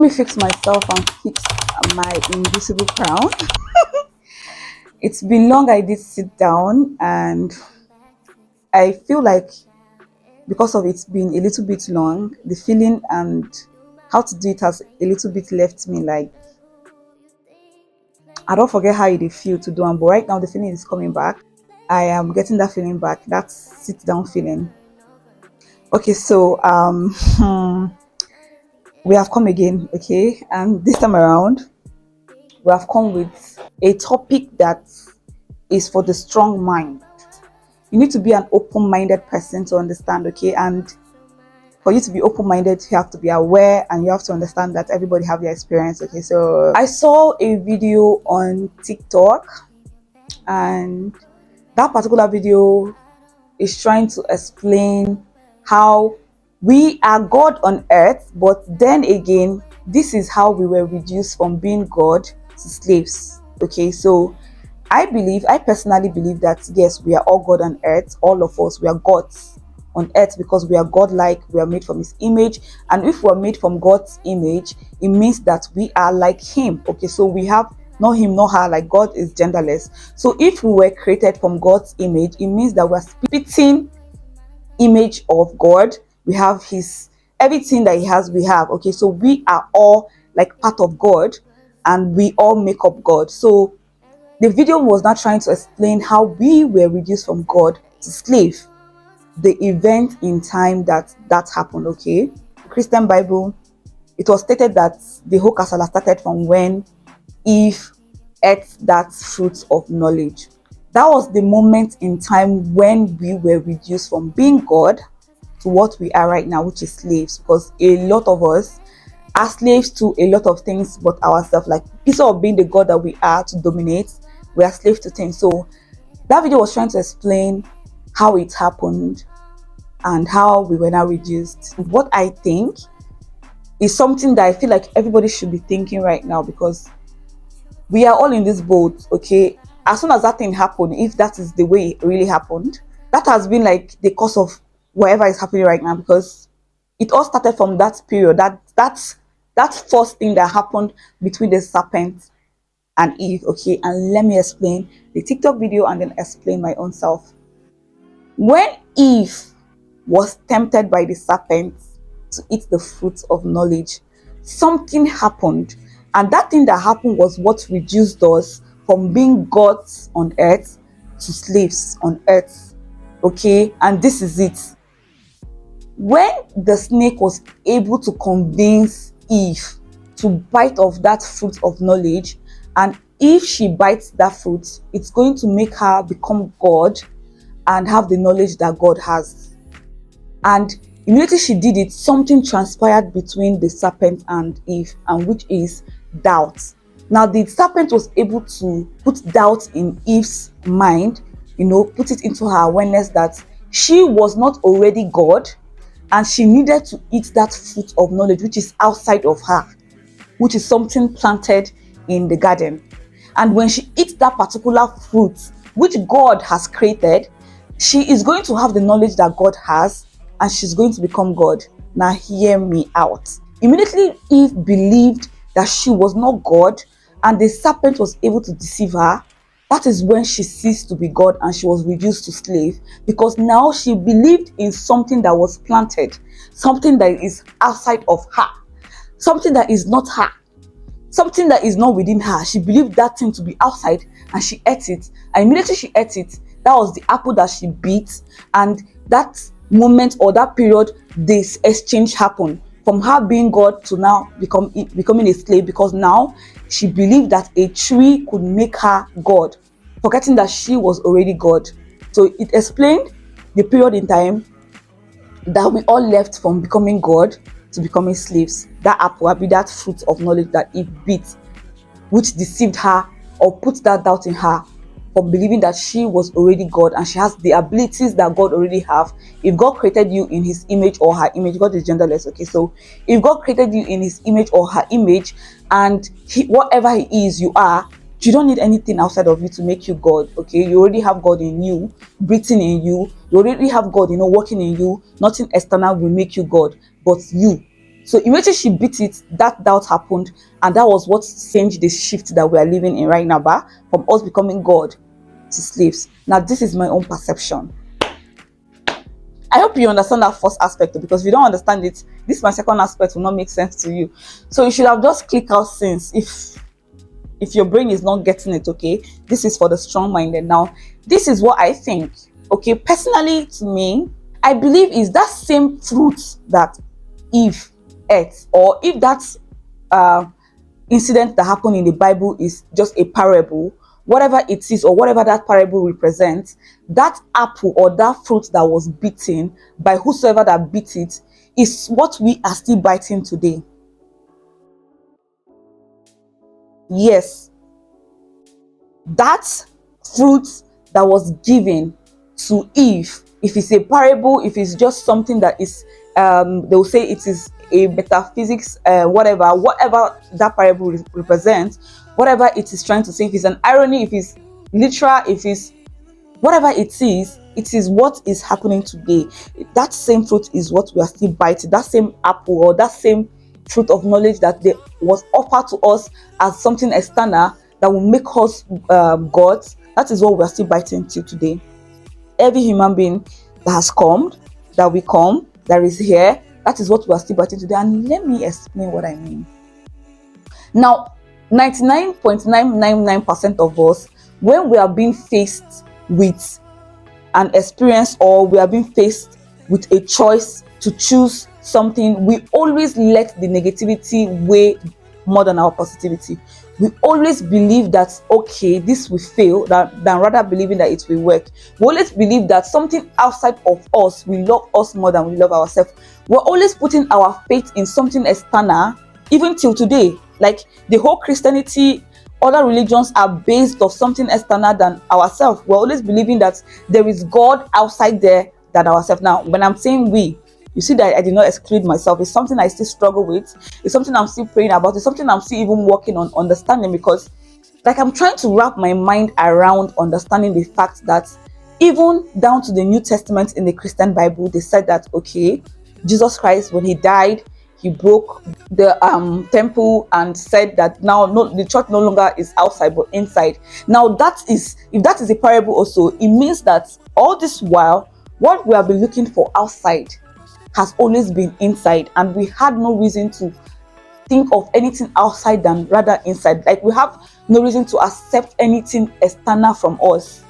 Let me fix myself and fix my invisible crown. It's been long I did sit down, and I feel like because of it being a little bit long, the feeling and how to do it has a little bit left me like I don't forget how it feel to do, but right now the feeling is coming back. I am getting that feeling back, that sit down feeling. Okay, so we have come again, okay, and this time around we have come with a topic that is for the strong mind. You need to be an open-minded person to understand, okay? And for you to be open-minded, you have to be aware and you have to understand that everybody have their experience, okay? So I saw a video on TikTok, and that particular video is trying to explain how we are God on earth, but then again, this is how we were reduced from being God to slaves, okay? So I personally believe that yes, we are all God on earth. All of us, we are gods on earth because we are God-like. We are made from His image, and if we are made from God's image, it means that we are like Him. Okay, so we have not him, not her. Like God is genderless. So if we were created from God's image, it means that we're spitting image of God. We have His everything that He has. We have. Okay, so we are all like part of God, and we all make up God. So the video was not trying to explain how we were reduced from God to slave, the event in time that happened, okay? Christian Bible, it was stated that the whole casala started from when Eve ate that fruit of knowledge. That was the moment in time when we were reduced from being God to what we are right now, which is slaves, because a lot of us are slaves to a lot of things but ourselves. Like instead of being the God that we are to dominate, we are slaves to things. So that video was trying to explain how it happened and how we were now reduced. What I think is something that I feel like everybody should be thinking right now, because we are all in this boat, okay? As soon as that thing happened, if that is the way it really happened, that has been like the cause of whatever is happening right now, because it all started from that period, that first thing that happened between the serpent and Eve, okay? And let me explain the TikTok video and then explain my own self. When Eve was tempted by the serpent to eat the fruit of knowledge, something happened, and that thing that happened was what reduced us from being gods on earth to slaves on earth, okay? And this is it. When the snake was able to convince Eve to bite of that fruit of knowledge, and if she bites that fruit, it's going to make her become God and have the knowledge that God has. And immediately she did it, something transpired between the serpent and Eve, and which is doubt. Now the serpent was able to put doubt in Eve's mind, put it into her awareness that she was not already God, and she needed to eat that fruit of knowledge which is outside of her, which is something planted in the garden. And when she eats that particular fruit which God has created, she is going to have the knowledge that God has, and she's going to become God. Now hear me out. Immediately Eve believed that she was not God, and the serpent was able to deceive her. That is when she ceased to be God and she was reduced to slave, because now she believed in something that was planted, something that is outside of her, something that is not her, something that is not within her. She believed that thing to be outside, and she ate it. And immediately she ate it, that was the apple that she beat. And that moment or that period, this exchange happened from her being God to now becoming a slave, because now she believed that a tree could make her God, forgetting that she was already God. So it explained the period in time that we all left from becoming God to becoming slaves. That apple, that fruit of knowledge that Eve beat, which deceived her or put that doubt in her from believing that she was already God and she has the abilities that God already have. If God created you in His image or her image, God is genderless, okay? So if God created you in His image or her image, and whatever He is, you are, you don't need anything outside of you to make you God, okay? You already have God in you, breathing in you. You already have God, working in you. Nothing external will make you God but you. So immediately she beat it, that doubt happened, and that was what changed the shift that we are living in right now, from us becoming God to slaves. Now, this is my own perception. I hope you understand that first aspect, because if you don't understand it, this my second aspect will not make sense to you. So you should have just clicked out since if your brain is not getting it. Okay, this is for the strong-minded. Now, this is what I think. Okay, personally, to me, I believe is that same fruit that Eve ate, or if that incident that happened in the Bible is just a parable, whatever it is, or whatever that parable represents, that apple or that fruit that was beaten by whosoever that beat it is what we are still biting today. Yes, that fruit that was given to Eve, if it's a parable, if it's just something that is, they'll say it is a metaphysics, whatever that parable represents, whatever it is trying to say, if it's an irony, if it's literal, if it's whatever it is what is happening today. That same fruit is what we are still biting. That same apple, or that same fruit of knowledge that was offered to us as something external that will make us gods, that is what we are still biting till today. Every human being that has come, that will come, that is here, that is what we are still biting today. And let me explain what I mean. Now, 99.999% of us, when we are being faced with an experience, or we are being faced with a choice to choose something, we always let the negativity weigh more than our positivity. We always believe that, okay, this will fail, than rather believing that it will work. We always believe that something outside of us will love us more than we love ourselves. We're always putting our faith in something external, even till today. Like the whole Christianity, other religions are based off something external than ourselves. We're always believing that there is God outside there than ourselves. Now, when I'm saying we, you see that I did not exclude myself. It's something I still struggle with. It's something I'm still praying about. It's something I'm still even working on understanding, because like I'm trying to wrap my mind around understanding the fact that even down to the New Testament in the Christian Bible, they said that, okay, Jesus Christ, when he died, he broke the temple and said that now the church no longer is outside but inside. Now that is, if that is a parable also, it means that all this while what we have been looking for outside has always been inside, and we had no reason to think of anything outside than rather inside. Like we have no reason to accept anything external from us.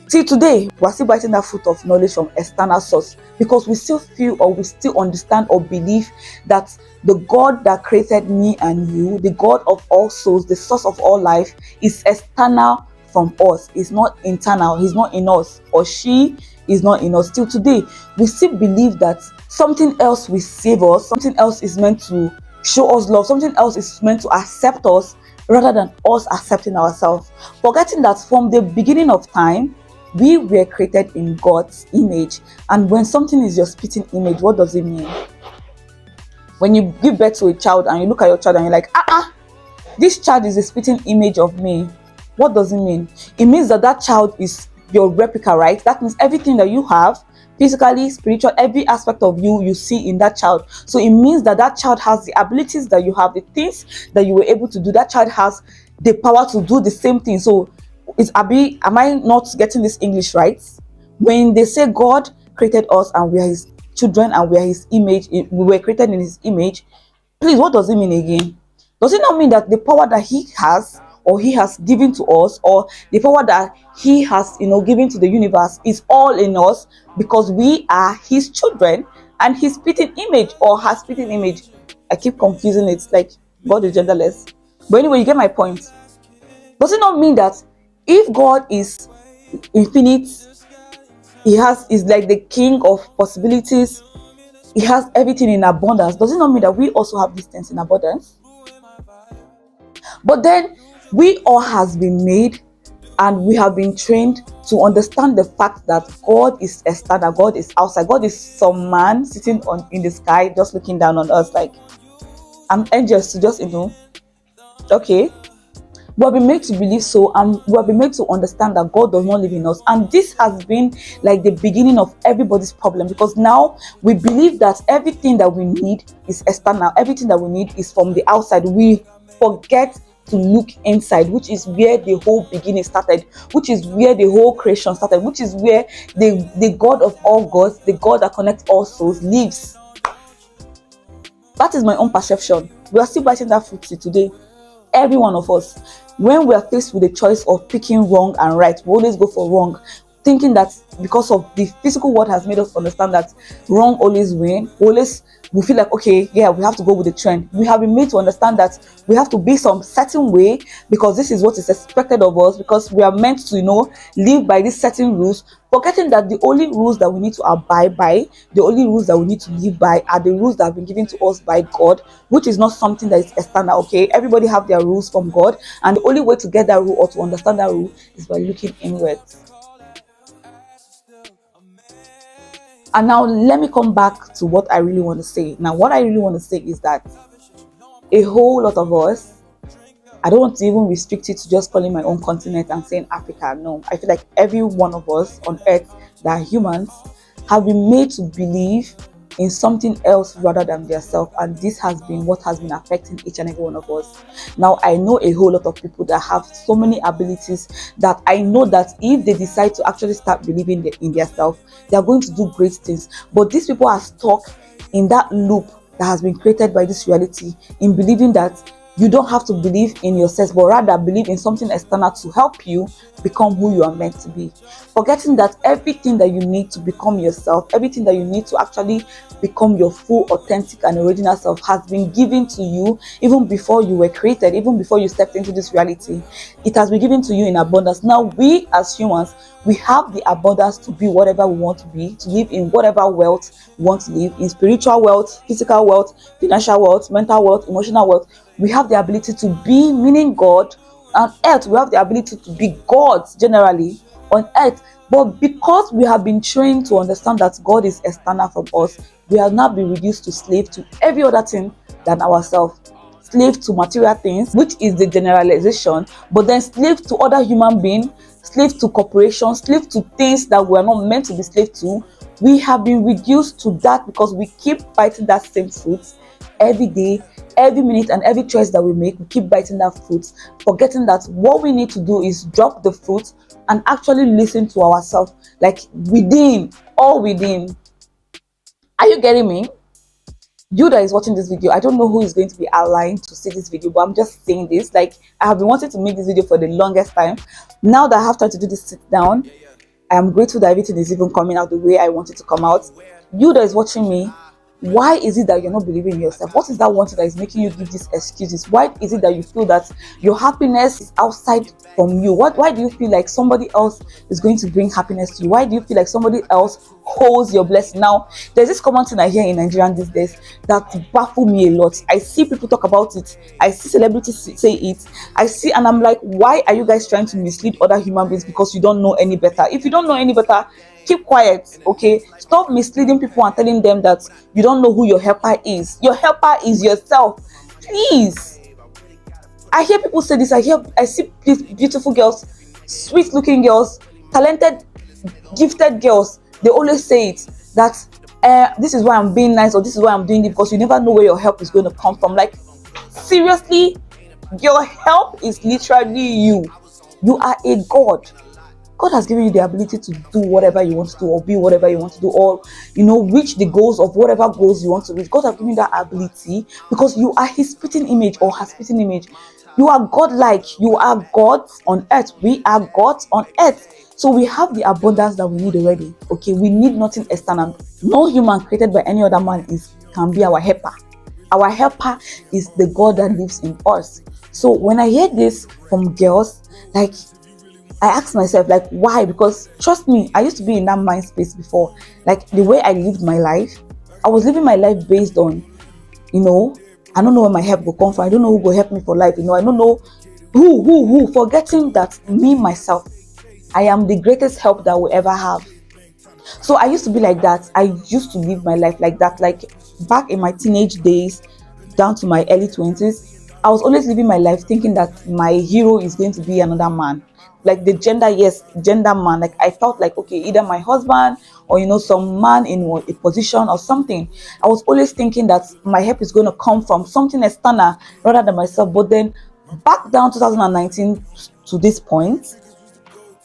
See, today we're still biting that fruit of knowledge from external source, because we still feel, or we still understand or believe that the God that created me and you, the God of all souls, the source of all life, is external from us. It's not internal. He's not in us, or she is not in us. Till today, we still believe that something else will save us, something else is meant to show us love, something else is meant to accept us rather than us accepting ourselves. Forgetting that from the beginning of time, we were created in God's image. And when something is your spitting image, what does it mean? When you give birth to a child and you look at your child and you're like, this child is a spitting image of me, what does it mean? It means that that child is your replica, right? That means everything that you have, physically, spiritual, every aspect of you, you see in that child. So it means that that child has the abilities that you have, the things that you were able to do. That child has the power to do the same thing. So am I not getting this English right? When they say God created us and we are his children and we are his image, we were created in his image, please, what does it mean again? Does it not mean that the power that he has, or he has given to us, or the power that he has given to the universe, is all in us because we are his children and his spitting image, or her spitting image? I keep confusing it, like God is genderless. But anyway, you get my point. Does it not mean that if God is infinite, is like the king of possibilities, he has everything in abundance, does it not mean that we also have these things in abundance? But then we all has been made, and we have been trained to understand the fact that God is external, God is outside, God is some man sitting in the sky just looking down on us like an angel to just okay. We have been made to believe so, and we have been made to understand that God does not live in us. And this has been like the beginning of everybody's problem, because now we believe that everything that we need is external, everything that we need is from the outside. We forget to look inside, which is where the whole beginning started, which is where the whole creation started, which is where the God of all gods, the God that connects all souls, lives. That is my own perception. We are still biting that fruit today. Every one of us, when we are faced with the choice of picking wrong and right, we always go for wrong, thinking that because of the physical world has made us understand that wrong always win. We feel like, okay, yeah, we have to go with the trend. We have been made to understand that we have to be some certain way because this is what is expected of us, because we are meant to, live by these certain rules, forgetting that the only rules that we need to abide by, the only rules that we need to live by, are the rules that have been given to us by God, which is not something that is external. Okay, everybody have their rules from God, and the only way to get that rule or to understand that rule is by looking inwards. And now let me come back to what I really want to say. Now, what I really want to say is that a whole lot of us, I don't want to even restrict it to just calling my own continent and saying Africa. No, I feel like every one of us on earth that are humans have been made to believe in something else rather than themselves, and this has been what has been affecting each and every one of us. Now, I know a whole lot of people that have so many abilities that I know that if they decide to actually start believing in themselves, they are going to do great things. But these people are stuck in that loop that has been created by this reality, in believing that you don't have to believe in yourself, but rather believe in something external to help you become who you are meant to be. Forgetting that everything that you need to become yourself, everything that you need to actually become your full, authentic, and original self has been given to you even before you were created, even before you stepped into this reality. It has been given to you in abundance. Now, we as humans, we have the abundance to be whatever we want to be, to live in whatever wealth we want to live in, spiritual wealth, physical wealth, financial wealth, mental wealth, emotional wealth. We have the ability to be, meaning God. On earth, we have the ability to be gods generally on earth. But because we have been trained to understand that God is external from us, we have now been reduced to slave to every other thing than ourselves. Slave to material things, which is the generalization, but then slave to other human beings, slave to corporations, slave to things that we are not meant to be slave to. We have been reduced to that because we keep fighting that same fruit every day, every minute, and every choice that we make. We keep biting that fruit, forgetting that what we need to do is drop the fruit and actually listen to ourselves, like within, all within. Are you getting me? You that is watching this video, I don't know who is going to be aligned to see this video, but I'm just saying this. Like, I have been wanting to make this video for the longest time. Now that I have time to do this sit down, I am grateful that everything is even coming out the way I want it to come out. You that is watching me, why is it that you're not believing in yourself? What is that one thing that is making you give these excuses? Why is it that you feel that your happiness is outside from you? Why do you feel like somebody else is going to bring happiness to you? Why do you feel like somebody else holds your blessing? Now, there's this common thing I hear in Nigeria these days that baffles me a lot. I see people talk about it. I see celebrities say it. And I'm like, why are you guys trying to mislead other human beings because you don't know any better? If you don't know any better, keep quiet, okay? Stop misleading people and telling them that you don't know who your helper is. Your helper is yourself. Please. I hear people say this. I see beautiful girls, sweet looking girls, talented, gifted girls. They always say it, that this is why I'm being nice, or this is why I'm doing it, because you never know where your help is going to come from. Like, seriously, your help is literally you. You are a God. God has given you the ability to do whatever you want to do, or be whatever you want to do, or reach the goals of whatever goals you want to reach. God has given you that ability because you are His spitting image, or her spitting image. You are God-like. You are gods on earth. We are gods on earth. So we have the abundance that we need already. Okay, we need nothing external. No human created by any other man can be our helper. Our helper is the God that lives in us. So when I hear this from girls, like, I ask myself, like, why? Because trust me, I used to be in that mind space before. Like, the way I lived my life, I was living my life based on, I don't know where my help will come from. I don't know who will help me for life. I don't know who. Forgetting that me, myself, I am the greatest help that we'll ever have. So I used to be like that. I used to live my life like that. Like, back in my teenage days, down to my early 20s, I was always living my life thinking that my hero is going to be another man. Like the gender, yes, gender man. Like I felt like, okay, either my husband or some man in a position or something. I was always thinking that my help is going to come from something external rather than myself. But then back down 2019 to this point,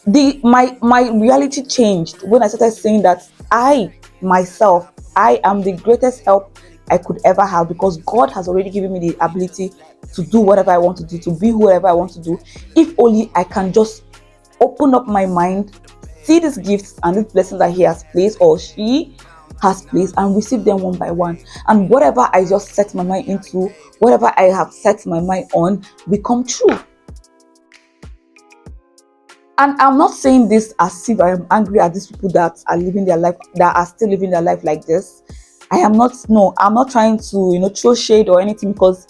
my reality changed when I started saying that I myself, I am the greatest help I could ever have, because God has already given me the ability to do whatever I want to do, to be whoever I want to do. If only I can just open up my mind, see these gifts and these blessings that He has placed or she has placed, and receive them one by one. And whatever I just set my mind into, whatever I have set my mind on, become true. And I'm not saying this as if I am angry at these people that are living their life, that are still living their life like this. I am not, no, I'm not trying to, throw shade or anything, because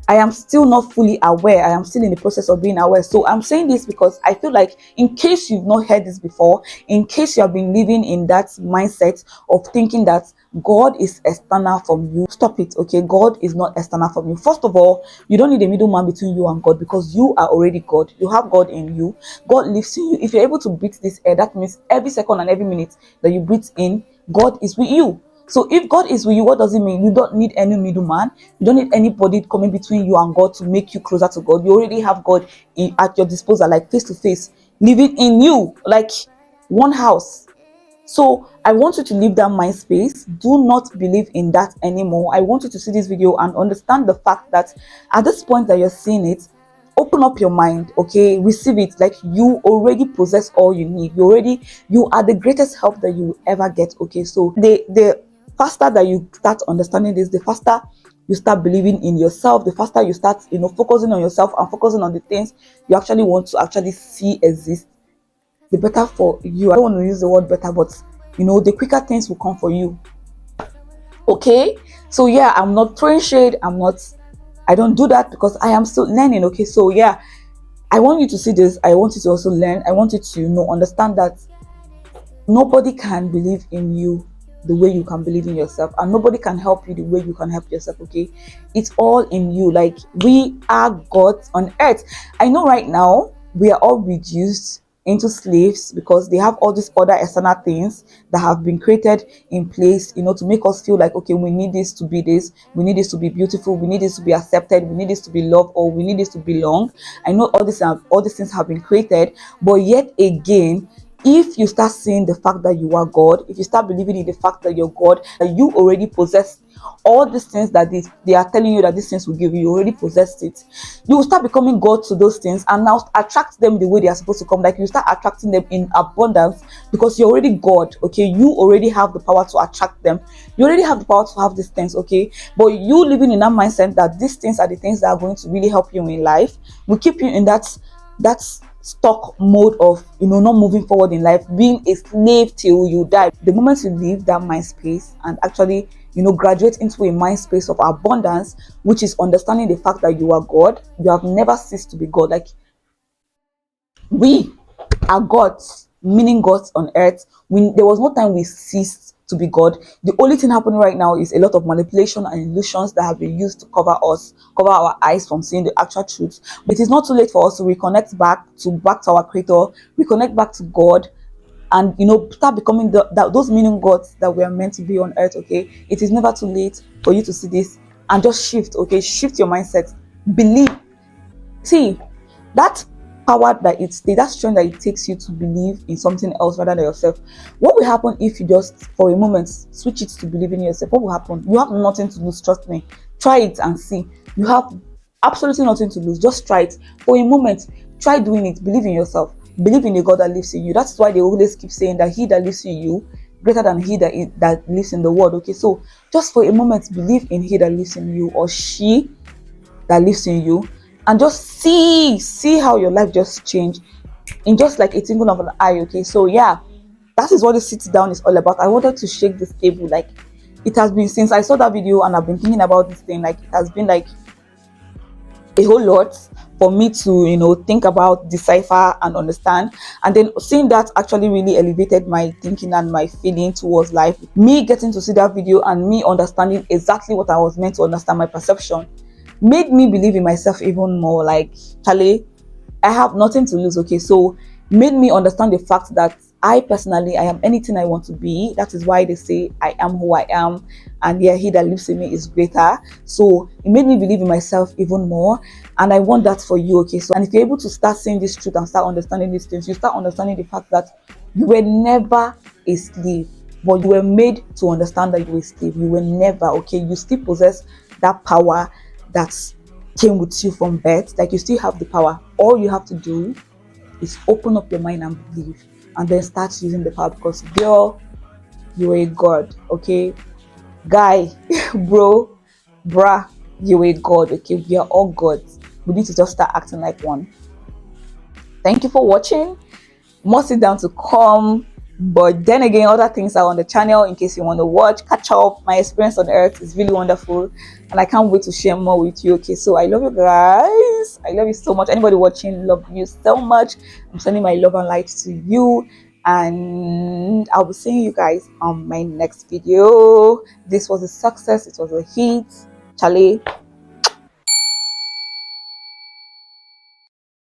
I am still not fully aware. I am still in the process of being aware. So I'm saying this because I feel like, in case you've not heard this before, in case you have been living in that mindset of thinking that God is external from you, stop it, okay? God is not external from you. First of all, you don't need a middleman between you and God, because you are already God. You have God in you. God lives in you. If you're able to breathe this air, that means every second and every minute that you breathe in, God is with you. So if God is with you, what does it mean? You don't need any middleman. You don't need anybody coming between you and God to make you closer to God. You already have God at your disposal, like face to face, living in you, like one house. So I want you to leave that mind space. Do not believe in that anymore. I want you to see this video and understand the fact that at this point that you're seeing it, open up your mind, okay? Receive it. Like, you already possess all you need. You are the greatest help that you will ever get, okay? So the faster that you start understanding this, the faster you start believing in yourself, the faster you start focusing on yourself and focusing on the things you actually want to actually see exist, the better for you. I don't want to use the word better, but the quicker things will come for you, okay? So yeah, I'm not throwing shade. I don't do that because I am still learning, okay? So yeah, I want you to see this. I want you to also learn. I want you to understand that nobody can believe in you the way you can believe in yourself, and nobody can help you the way you can help yourself, okay? It's all in you. Like, we are gods on earth. I know right now we are all reduced into slaves because they have all these other external things that have been created in place, to make us feel like, okay, we need this to be this, we need this to be beautiful, we need this to be accepted, we need this to be loved, or we need this to belong. I know all these things have been created, but yet again, if you start seeing the fact that you are God, if you start believing in the fact that you're God, that you already possess all these things that they are telling you that these things will give you, you already possessed it. You will start becoming God to those things and now attract them the way they are supposed to come. Like, you start attracting them in abundance because you're already God, okay? You already have the power to attract them. You already have the power to have these things, okay? But you living in that mindset that these things are the things that are going to really help you in life will keep you in that stuck mode of not moving forward in life, being a slave till you die. The moment you leave that mind space and actually graduate into a mind space of abundance, which is understanding the fact that you are God, you have never ceased to be God. Like, we are gods, meaning gods on earth. There was no time we ceased to be God. The only thing happening right now is a lot of manipulation and illusions that have been used to cover our eyes from seeing the actual truth. But it is not too late for us to reconnect back to our Creator, reconnect back to God, and start becoming those meaning gods that we are meant to be on earth, okay? It is never too late for you to see this and just shift, okay? Shift your mindset. Believe. See, that power that strength that it takes you to believe in something else rather than yourself. What will happen if you just for a moment switch it to believing in yourself? What will happen? You have nothing to lose. Trust me. Try it and see. You have absolutely nothing to lose. Just try it for a moment. Try doing it. Believe in yourself. Believe in the God that lives in you. That's why they always keep saying that he that lives in you greater than he that lives in the world, okay? So just for a moment, believe in he that lives in you, or she that lives in you, and just see how your life just changed in just like a twinkle of an eye, okay? So yeah, that is what this sit down is all about. I wanted to shake this table. Like, it has been since I saw that video and I've been thinking about this thing. Like, it has been like a whole lot for me to think about, decipher and understand. And then seeing that actually really elevated my thinking and my feeling towards life. Me getting to see that video and me understanding exactly what I was meant to understand, my perception, made me believe in myself even more. Like, Charlie, I have nothing to lose. Okay, so made me understand the fact that I personally, I am anything I want to be. That is why they say I am who I am, and yeah, he that lives in me is greater. So it made me believe in myself even more, and I want that for you. Okay, so and if you're able to start seeing this truth and start understanding these things, you start understanding the fact that you were never a slave, but you were made to understand that you were a slave. You were never, okay. You still possess that power that came with you from birth. Like, you still have the power. All you have to do is open up your mind and believe, and then start using the power, because girl, you are a god, okay. Guy, bro, bruh, you are a god, okay. We are all gods. We need to just start acting like one. Thank you for watching. More sit down to come, but then again, other things are on the channel in case you want to watch, catch up. My experience on earth is really wonderful, and I can't wait to share more with you. Okay, so I love you guys. I love you so much. Anybody watching, love you so much. I'm sending my love and light to you, and I'll be seeing you guys on my next video. This was a success. It was a hit. Charlie,